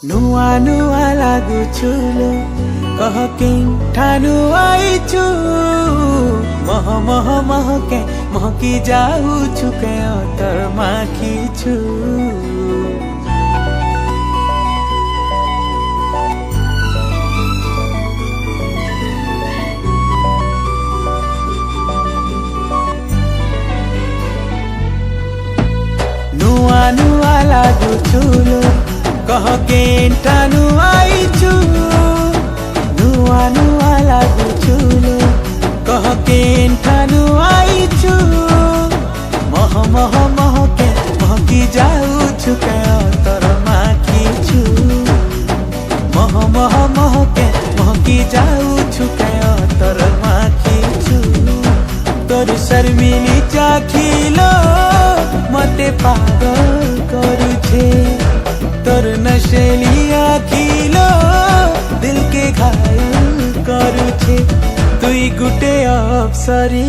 नुआ नुआ लाଗୁଛୁ लो कह के ठानु आइछु मह मह महके महकी जाउछु के अतर माखिछु नुआ नुआ लाଗୁଛୁ लो कह के ठानु आइछु नुआ नुआ लाଗୁଛୁ लो कह के ठानु आइछु मह मह महके महकी जाउछु के अतर माखिछु मह मह महके महकी जाउछु के अतर माखिछु तोर शर्मिली चाखिलो मते पागल करुछे तोर नशेली आखिलो दिल के घायल करुछे तुई गुटे अप्सरी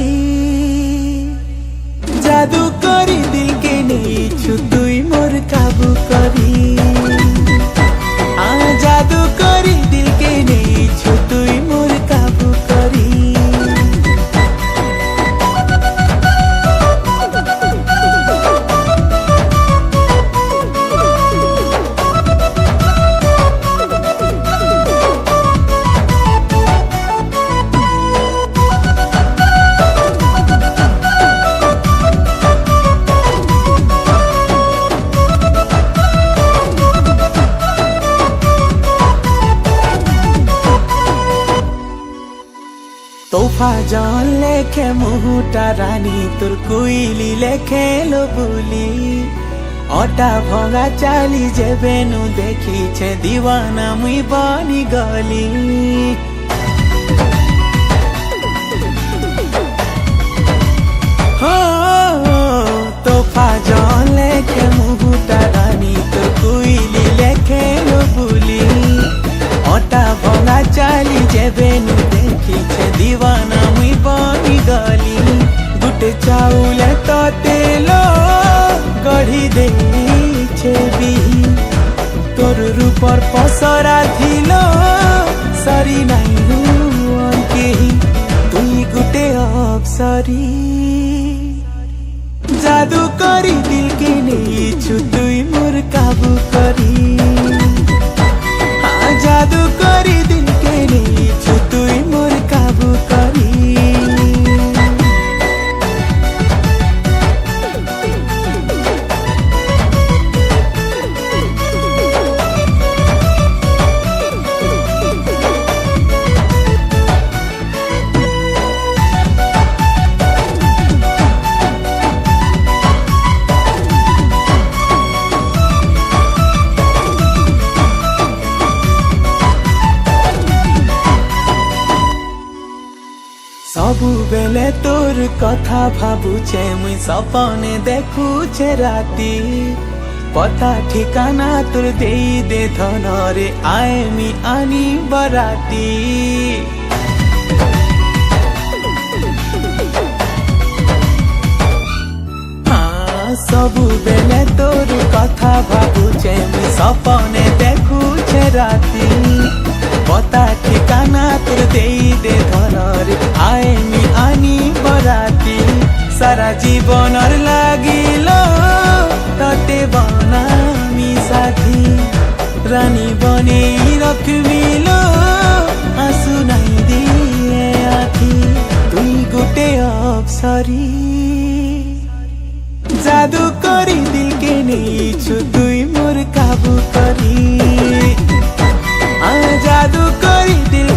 जादू करी दिल के नेछु तुई मोर काबू करी जादू करी दिल के नेछु तुई मोर काबू करी तोहफा जान लेखे मुहुटा रानी तोर कोइली लेखे लो बुली अटा भंगा चाली जेबेनु देखी छे दीवाना मुई बनी गली हो तोहफा जान लेखे मुहुटा रानी तोर कोइली लेखे लो बुली अटा भंगा चाली जेबेनु देखी छे दीवाना मुई बनी गली गुटे चाउल तो तेलो गढ़ी दे छे बिही तोर रूपर पसरा थिलो सरी नहीं हुआ केही तुई गुटे अप्सरी जादू करी दिल के नेछु तुई मोर काबू करी जादू करी दिल के नेछु तुई मोर काबू करी सबु बेले तोर कथा भाबुछे मुई सपने देखुछे राती पता ठिकाना तोर देई दे धन रे आए मी आनी बराती सबु बेले तोर कथा भाबुछे मुई सपने देखुछे राती पता ठिकाना तोर देई दे धन रे आए मी आनी बराती सारा जीवनर लागिलो तते बनामी साथी रानी बने रखमिलो आंसू नहीं दिए आखी तुई गुटे अप्सरी जादू करी दिल के नेछु तुई मोर काबू करी जादू करी दिल